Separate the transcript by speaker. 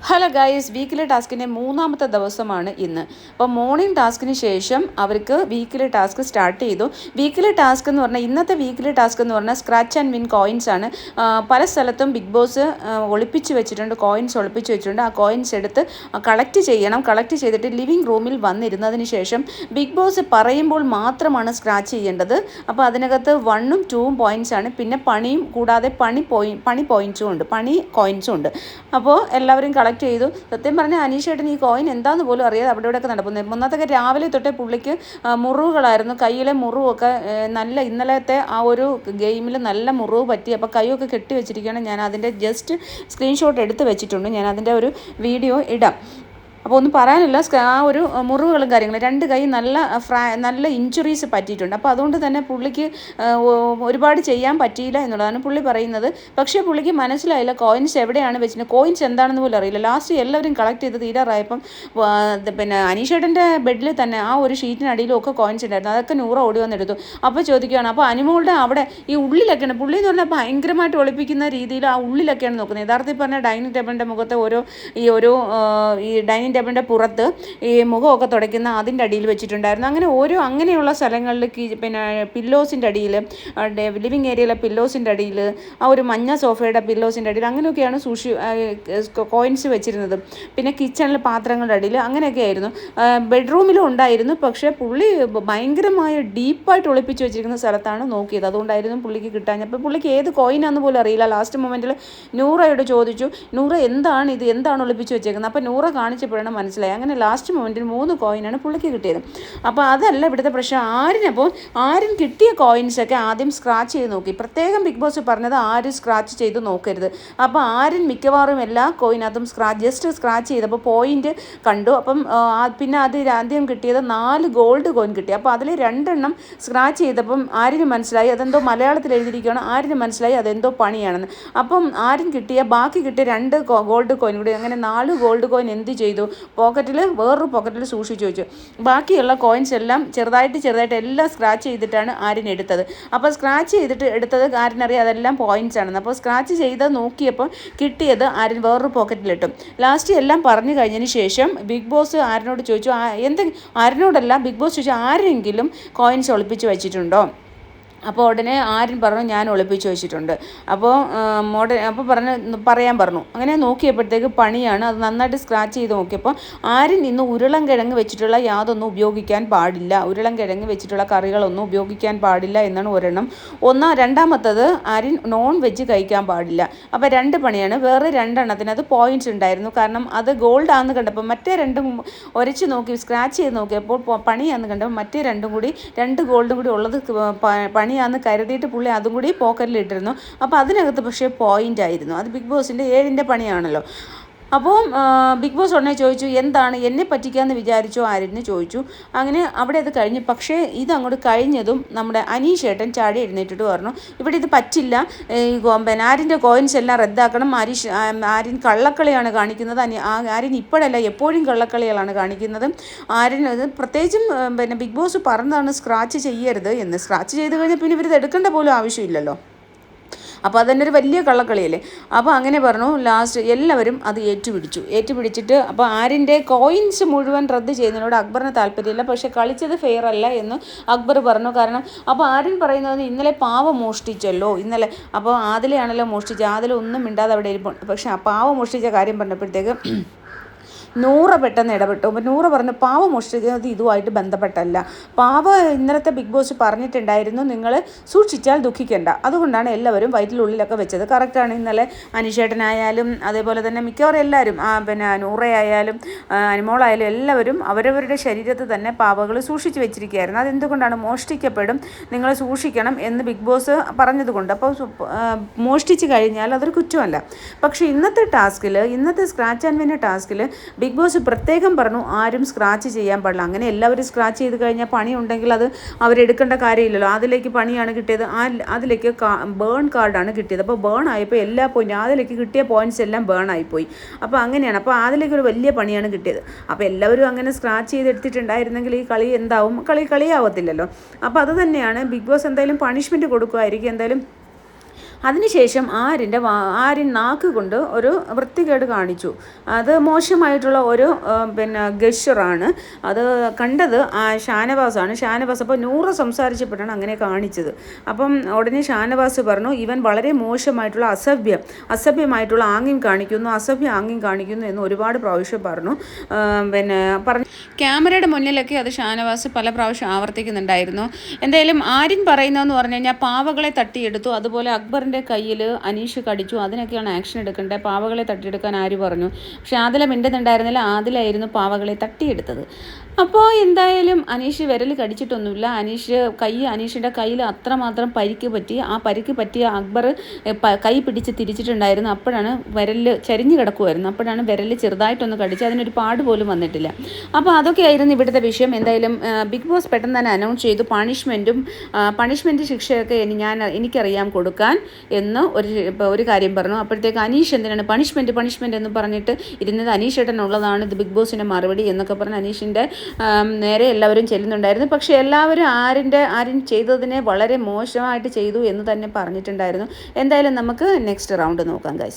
Speaker 1: Hello guys, weekly ടാസ്കിൻ്റെ മൂന്നാമത്തെ ദിവസമാണ് ഇന്ന്. അപ്പോൾ മോർണിംഗ് ടാസ്കിന് ശേഷം അവർക്ക് വീക്കിലി ടാസ്ക് സ്റ്റാർട്ട് ചെയ്തു. വീക്കിലി ടാസ്ക് എന്ന് പറഞ്ഞാൽ ഇന്നത്തെ വീക്കിലി ടാസ്ക് എന്ന് പറഞ്ഞാൽ സ്ക്രാച്ച് ആൻഡ് വിൻ കോയിൻസ് ആണ്. പല സ്ഥലത്തും ബിഗ് ബോസ് ഒളിപ്പിച്ച് വെച്ചിട്ടുണ്ട്, കോയിൻസ് ഒളിപ്പിച്ച് വെച്ചിട്ടുണ്ട്. ആ കോയിൻസ് എടുത്ത് കളക്ട് ചെയ്യണം. കളക്ട് ചെയ്തിട്ട് ലിവിങ് റൂമിൽ വന്നിരുന്നതിന് ശേഷം ബിഗ് ബോസ് പറയുമ്പോൾ മാത്രമാണ് സ്ക്രാച്ച് ചെയ്യേണ്ടത്. അപ്പോൾ അതിനകത്ത് 1ഉം 2ഉം പോയിൻറ്റ്സ് ആണ്. പിന്നെ പണിയും കൂടാതെ പണി പോയിൻറ്റ്സും ഉണ്ട്, പണി കോയിൻസും ഉണ്ട്. അപ്പോൾ എല്ലാവരും കളക്ട് ചെയ്തു. സത്യം പറഞ്ഞാൽ അനീഷേട്ടൻ ഈ കോയിൻ എന്താണെന്ന് പോലും അറിയാതെ അവിടെ ഇവിടെയൊക്കെ നടക്കുന്നത്. ഒന്നാമത്തെ രാവിലെ തൊട്ടേ പുള്ളിക്ക് മുറിവുകളായിരുന്നു, കയ്യിലെ മുറിവൊക്കെ നല്ല ഇന്നലത്തെ ആ ഒരു ഗെയിമിൽ നല്ല മുറിവ് പറ്റി. അപ്പോൾ കൈയൊക്കെ കെട്ടി വെച്ചിരിക്കുകയാണ്. ഞാൻ അതിൻ്റെ ജസ്റ്റ് സ്ക്രീൻഷോട്ട് എടുത്ത് വെച്ചിട്ടുണ്ട്, ഞാൻ അതിൻ്റെ ഒരു വീഡിയോ ഇടാം. അപ്പോൾ ഒന്നും പറയാനില്ല, ആ ഒരു മുറിവുകളും കാര്യങ്ങളും 2 കൈ നല്ല ഇഞ്ചുറീസ് പറ്റിയിട്ടുണ്ട്. അപ്പോൾ അതുകൊണ്ട് തന്നെ പുള്ളിക്ക് ഒരുപാട് ചെയ്യാൻ പറ്റിയില്ല എന്നുള്ളതാണ് പുള്ളി പറയുന്നത്. പക്ഷേ പുള്ളിക്ക് മനസ്സിലായില്ല കോയിൻസ് എവിടെയാണ് വെച്ചിട്ട്, കോയിൻസ് എന്താണെന്ന് പോലും അറിയില്ല. ലാസ്റ്റ് എല്ലാവരും കളക്ട് ചെയ്ത് തീരാറായപ്പം പിന്നെ അനീഷേട്ടൻ്റെ ബെഡിൽ തന്നെ ആ ഒരു ഷീറ്റിനടിയിലും ഒക്കെ കോയിൻസ് ഉണ്ടായിരുന്നു. അതൊക്കെ നൂറ് ഓടി വന്നെടുത്തു. അപ്പോൾ ചോദിക്കുകയാണ്, അപ്പോൾ അനുമോളുടെ അവിടെ ഈ ഉള്ളിലൊക്കെയാണ് പുള്ളി എന്ന് പറഞ്ഞാൽ ഭയങ്കരമായിട്ട് ഒളിപ്പിക്കുന്ന രീതിയിൽ ആ ഉള്ളിലൊക്കെയാണ് നോക്കുന്നത്. യഥാർത്ഥത്തിൽ പറഞ്ഞാൽ ഡൈനിങ് ടേബിളിൻ്റെ മുഖത്തെ ഈ ഡൈനിങ് ടേബിളിൻ്റെ പുറത്ത് ഈ മുഖമൊക്കെ തുടയ്ക്കുന്ന അതിൻ്റെ അടിയിൽ വെച്ചിട്ടുണ്ടായിരുന്നു. അങ്ങനെ അങ്ങനെയുള്ള സ്ഥലങ്ങളിൽ പിന്നെ പില്ലോസിൻ്റെ അടിയിൽ, ലിവിങ് ഏരിയയിലെ പില്ലോസിൻ്റെ അടിയിൽ, ആ ഒരു മഞ്ഞ സോഫയുടെ പില്ലോസിൻ്റെ അടിയിൽ അങ്ങനെയൊക്കെയാണ് കോയിൻസ് വെച്ചിരുന്നത്. പിന്നെ കിച്ചണിൽ പാത്രങ്ങളുടെ അടിയിൽ അങ്ങനെയൊക്കെ ആയിരുന്നു. ബെഡ്റൂമിലും ഉണ്ടായിരുന്നു. പക്ഷേ പുള്ളി ഭയങ്കരമായ ഡീപ്പായിട്ട് ഒളിപ്പിച്ച് വെച്ചിരിക്കുന്ന സ്ഥലത്താണ് നോക്കിയത്. അതുകൊണ്ടായിരുന്നു പുള്ളിക്ക് കിട്ടാഞ്ഞത്. അപ്പോൾ പുള്ളിക്ക് ഏത് കോയിനാണെന്ന് പോലും അറിയില്ല. ലാസ്റ്റ് മൊമെൻറ്റിൽ നൂറയോട് ചോദിച്ചു, നൂറ എന്താണ് ഒളിപ്പിച്ച് വെച്ചേക്കുന്നത്? അപ്പോൾ നൂറ കാണിച്ചപ്പോഴാണ് മനസ്സിലായി. അങ്ങനെ ലാസ്റ്റ് മൊമെൻറ്റിൽ 3 കോയിനാണ് പുള്ളിക്ക് കിട്ടിയത്. അപ്പോൾ അതല്ല ഇവിടുത്തെ പ്രശ്നം. ആരും കിട്ടിയ കോയിൻസൊക്കെ ആദ്യം സ്ക്രാച്ച് ചെയ്ത് നോക്കി. പ്രത്യേകം ബിഗ് ബോസ് പറഞ്ഞത് ആരും സ്ക്രാച്ച് ചെയ്ത് നോക്കരുത്. അപ്പോൾ ആരും മിക്കവാറും എല്ലാ കോയിനകത്തും ജസ്റ്റ് സ്ക്രാച്ച് ചെയ്തപ്പോൾ പോയിന്റ് കണ്ടു. അപ്പം പിന്നെ ആദ്യം കിട്ടിയത് 4 ഗോൾഡ് കോയിൻ കിട്ടി. അപ്പോൾ അതിൽ 2 എണ്ണം സ്ക്രാച്ച് ചെയ്തപ്പം ആരിന് മനസ്സിലായി അതെന്തോ മലയാളത്തിൽ എഴുതിയിരിക്കുകയാണ്, ആരിന് മനസ്സിലായി അതെന്തോ പണിയാണെന്ന്. അപ്പം ബാക്കി കിട്ടിയ 2 ഗോൾഡ് കോയിൻ കൂടി, അങ്ങനെ 4 ഗോൾഡ് കോയിൻ എന്ത് ചെയ്തു? വേറൊരു പോക്കറ്റിൽ സൂക്ഷിച്ചു വെച്ചു. ബാക്കിയുള്ള കോയിൻസ് എല്ലാം ചെറുതായിട്ട് എല്ലാം സ്ക്രാച്ച് ചെയ്തിട്ടാണ് ആര്യൻ എടുത്തത്. അപ്പോൾ സ്ക്രാച്ച് ചെയ്തിട്ട് എടുത്തത് ആര്യനറിയാം അതെല്ലാം പോയിൻറ്റ്സ് ആണെന്ന്. അപ്പോൾ സ്ക്രാച്ച് ചെയ്ത് നോക്കിയപ്പോൾ കിട്ടിയത് ആര്യൻ വേറൊരു പോക്കറ്റിലിട്ടും. ലാസ്റ്റ് എല്ലാം പറഞ്ഞു കഴിഞ്ഞതിന് ശേഷം ബിഗ് ബോസ് ആര്യനോട് ചോദിച്ചു, ബിഗ് ബോസ് ചോദിച്ചു ആരെങ്കിലും കോയിൻസ് ഒളിപ്പിച്ച് വെച്ചിട്ടുണ്ടോ? അപ്പോൾ ഉടനെ ആര്യൻ പറഞ്ഞു ഞാൻ ഒളിപ്പിച്ച് വെച്ചിട്ടുണ്ട്. അപ്പോൾ പറയാൻ പറഞ്ഞു. അങ്ങനെ നോക്കിയപ്പോഴത്തേക്ക് പണിയാണ്. അത് നന്നായിട്ട് സ്ക്രാച്ച് ചെയ്ത് നോക്കിയപ്പോൾ ആര്യൻ ഇന്ന് ഉരുളൻകിഴങ്ങ് വെച്ചിട്ടുള്ള യാതൊന്നും ഉപയോഗിക്കാൻ പാടില്ല, ഉരുളൻകിഴങ്ങ് വെച്ചിട്ടുള്ള കറികളൊന്നും ഉപയോഗിക്കാൻ പാടില്ല എന്നാണ് ഒരെണ്ണം. രണ്ടാമത്തത് ആര്യൻ നോൺ വെജ് കഴിക്കാൻ പാടില്ല. അപ്പോൾ 2 പണിയാണ്. വേറെ 2 എണ്ണത്തിന് അത് പോയിൻറ്റ്സ് ഉണ്ടായിരുന്നു. കാരണം അത് ഗോൾഡ് ആണെന്ന് കണ്ടപ്പോൾ മറ്റേ 2ഉം ഉരച്ച് നോക്കി സ്ക്രാച്ച് ചെയ്ത് നോക്കിയപ്പോൾ പണിയാണെന്ന് കണ്ടപ്പോൾ മറ്റേ 2 ഗോൾഡും കൂടി ഉള്ളത് പണിയാന്ന് കരുതിയിട്ട് പുള്ളി അതും കൂടി പോക്കറ്റിലിട്ടിരുന്നു. അപ്പോൾ അതിനകത്ത് പക്ഷേ പോയിൻ്റ് ആയിരുന്നു. അത് ബിഗ് ബോസിൻ്റെ 7ൻ്റെ പണിയാണല്ലോ. അപ്പോൾ ബിഗ് ബോസ് ഉടനെ ചോദിച്ചു, എന്താണ് എന്നെ പറ്റിക്കാമെന്ന് വിചാരിച്ചോ ആരെന്ന് ചോദിച്ചു. അങ്ങനെ അവിടെ അത് കഴിഞ്ഞു. പക്ഷേ ഇതങ്ങോട്ട് കഴിഞ്ഞതും നമ്മുടെ അനീഷേട്ടൻ ചാടി എഴുന്നേറ്റിട്ട് പറഞ്ഞു, ഇവിടെ ഇത് പറ്റില്ല, ഈ ആര്യൻ്റെ കോയിൻസ് എല്ലാം റദ്ദാക്കണം. ആര്യൻ കള്ളക്കളിയാണ് കാണിക്കുന്നത്. ആര്യൻ ഇപ്പോഴല്ല എപ്പോഴും കള്ളക്കളികളാണ് കാണിക്കുന്നത്. പ്രത്യേകിച്ചും ബിഗ് ബോസ് പറഞ്ഞതാണ് സ്ക്രാച്ച് ചെയ്യരുത് എന്ന്. സ്ക്രാച്ച് ചെയ്ത് കഴിഞ്ഞാൽ പിന്നെ ഇവരിത് എടുക്കേണ്ട പോലും ആവശ്യമില്ലല്ലോ. അപ്പോൾ അതന്നെ ഒരു വലിയ കള്ളക്കളിയല്ലേ. അപ്പോൾ അങ്ങനെ പറഞ്ഞു. ലാസ്റ്റ് എല്ലാവരും അത് ഏറ്റുപിടിച്ചിട്ട് അപ്പോൾ ആര്യൻ്റെ കോയിൻസ് മുഴുവൻ റദ്ദ് ചെയ്യുന്നതിനോട് അക്ബറിന് താല്പര്യമില്ല. പക്ഷേ കളിച്ചത് ഫെയർ അല്ല എന്ന് അക്ബർ പറഞ്ഞു. കാരണം അപ്പോൾ ആര്യൻ പറയുന്നത് ഇന്നലെ പാവം മോഷ്ടിച്ചല്ലോ, ഇന്നലെ അപ്പോൾ ആദിലയാണല്ലോ മോഷ്ടിച്ചത്, ആദില ഒന്നും മിണ്ടാതെ അവിടെ ഇരിപ്പുണ്ട്. പക്ഷേ ആ പാവം മോഷ്ടിച്ച കാര്യം പറഞ്ഞപ്പോഴത്തേക്ക് നൂറ പെട്ടെന്ന് ഇടപെട്ടു. അപ്പോൾ നൂറ പറഞ്ഞു പാവ മോഷ്ടിക്കുന്നത് ഇതുമായിട്ട് ബന്ധപ്പെട്ടല്ല. ഇന്നലത്തെ ബിഗ് ബോസ് പറഞ്ഞിട്ടുണ്ടായിരുന്നു നിങ്ങൾ സൂക്ഷിച്ചാൽ ദുഃഖിക്കേണ്ട, അതുകൊണ്ടാണ് എല്ലാവരും വയറ്റിലുള്ളിലൊക്കെ വെച്ചത്. കറക്റ്റാണ്. ഇന്നലെ അനീഷേട്ടനായാലും അതേപോലെ തന്നെ മിക്കവാറും എല്ലാവരും നൂറയായാലും അനുമോളായാലും എല്ലാവരും അവരവരുടെ ശരീരത്തിൽ തന്നെ പാവകൾ സൂക്ഷിച്ച് വെച്ചിരിക്കുകയായിരുന്നു. അതെന്തുകൊണ്ടാണ്? മോഷ്ടിക്കപ്പെടും, നിങ്ങൾ സൂക്ഷിക്കണം എന്ന് ബിഗ് ബോസ് പറഞ്ഞതുകൊണ്ട്. അപ്പോൾ മോഷ്ടിച്ച് കഴിഞ്ഞാൽ അതൊരു കുറ്റമല്ല. പക്ഷേ ഇന്നത്തെ സ്ക്രാച്ച് ആൻഡ് വിൻ ടാസ്കിൽ ബിഗ് ബോസ് പ്രത്യേകം പറഞ്ഞു ആരും സ്ക്രാച്ച് ചെയ്യാൻ പാടില്ല. അങ്ങനെ എല്ലാവരും സ്ക്രാച്ച് ചെയ്ത് കഴിഞ്ഞാൽ പണി ഉണ്ടെങ്കിൽ അത് അവരെടുക്കേണ്ട കാര്യമില്ലല്ലോ. അതിലേക്ക് പണിയാണ് കിട്ടിയത്. അതിലേക്ക് ബേൺ കാർഡാണ് കിട്ടിയത്. അപ്പോൾ ബേൺ ആയപ്പോൾ എല്ലാ പോയിൻറ്റും അതിലേക്ക് കിട്ടിയ പോയിൻറ്റ്സ് എല്ലാം ബേൺ ആയിപ്പോയി. അപ്പോൾ അങ്ങനെയാണ്. അപ്പോൾ അതിലേക്ക് ഒരു വലിയ പണിയാണ് കിട്ടിയത്. അപ്പോൾ എല്ലാവരും അങ്ങനെ സ്ക്രാച്ച് ചെയ്തെടുത്തിട്ടുണ്ടായിരുന്നെങ്കിൽ ഈ കളി എന്താവും? കളിയാവത്തില്ലല്ലോ. അപ്പോൾ അത് തന്നെയാണ് ബിഗ് ബോസ് എന്തായാലും പണിഷ്മെൻറ്റ് കൊടുക്കുമായിരിക്കും. എന്തായാലും അതിനുശേഷം ആര്യൻ നാക്ക് കൊണ്ട് ഒരു വൃത്തികേട് കാണിച്ചു. അത് മോശമായിട്ടുള്ള ഒരു പിന്നെ ഗഷറാണ്. അത് കണ്ടത് ഷാനവാസാണ്. ഷാനവാസ് അപ്പോൾ നൂറ് സംസാരിച്ചപ്പോഴാണ് അങ്ങനെ കാണിച്ചത്. അപ്പം ഉടനെ ഷാനവാസ് പറഞ്ഞു, ഇവൻ വളരെ മോശമായിട്ടുള്ള അസഭ്യമായിട്ടുള്ള ആംഗ്യം കാണിക്കുന്നു എന്ന് ഒരുപാട് പ്രാവശ്യം പറഞ്ഞു. ക്യാമറയുടെ മുന്നിലൊക്കെ അത് ഷാനവാസ് പല പ്രാവശ്യം ആവർത്തിക്കുന്നുണ്ടായിരുന്നു. എന്തായാലും ആര്യൻ പറയുന്നതെന്ന് പറഞ്ഞു കഴിഞ്ഞാൽ പാവകളെ തട്ടിയെടുത്തു, അതുപോലെ അക്ബറിൻ്റെ കയ്യിൽ അനീഷ് കടിച്ചു, അതിനൊക്കെയാണ് ആക്ഷൻ എടുക്കേണ്ടത്. പാവകളെ തട്ടിയെടുക്കാൻ ആര് പറഞ്ഞു? പക്ഷെ ആദില മിണ്ടുന്നുണ്ടായിരുന്നില്ല. ആദിലായിരുന്നു പാവകളെ തട്ടിയെടുത്തത്. അപ്പോൾ എന്തായാലും അനീഷ് വിരൽ കടിച്ചിട്ടൊന്നുമില്ല. അനീഷിൻ്റെ കയ്യിൽ അത്രമാത്രം പരിക്ക് പറ്റി. ആ പരിക്ക് പറ്റിയ അക്ബർ കൈ പിടിച്ച് തിരിച്ചിട്ടുണ്ടായിരുന്നു. അപ്പോഴാണ് വിരൽ ചരിഞ്ഞു കിടക്കുമായിരുന്നു. അപ്പോഴാണ് വിരൽ ചെറുതായിട്ടൊന്ന് കടിച്ച്, അതിനൊരു പാട് പോലും വന്നിട്ടില്ല. അപ്പോൾ അതൊക്കെയായിരുന്നു ഇവിടുത്തെ വിഷയം. എന്തായാലും ബിഗ് ബോസ് പെട്ടെന്ന് തന്നെ അനൗൺസ് ചെയ്തു പണിഷ്മെൻറ്റ് ശിക്ഷയൊക്കെ എനിക്കറിയാം കൊടുക്കാൻ എന്ന് ഒരു കാര്യം പറഞ്ഞു. അപ്പോഴത്തേക്ക് അനീഷ് എന്തിനാണ് പണിഷ്മെൻറ്റ് എന്ന് പറഞ്ഞിട്ട് ഇരുന്നത്? അനീഷ് ഏട്ടനുള്ളതാണ് ഇത് ബിഗ് ബോസിൻ്റെ മറുപടി എന്നൊക്കെ പറഞ്ഞ് അനീഷിൻ്റെ നേരെ എല്ലാവരും ചെല്ലുന്നുണ്ടായിരുന്നു. പക്ഷേ എല്ലാവരും ആര്യൻ ചെയ്തതിനെ വളരെ മോശമായിട്ട് ചെയ്തു എന്ന് തന്നെ പറഞ്ഞിട്ടുണ്ടായിരുന്നു. എന്തായാലും നമുക്ക് നെക്സ്റ്റ് റൗണ്ട് നോക്കാം ഗൈസ്.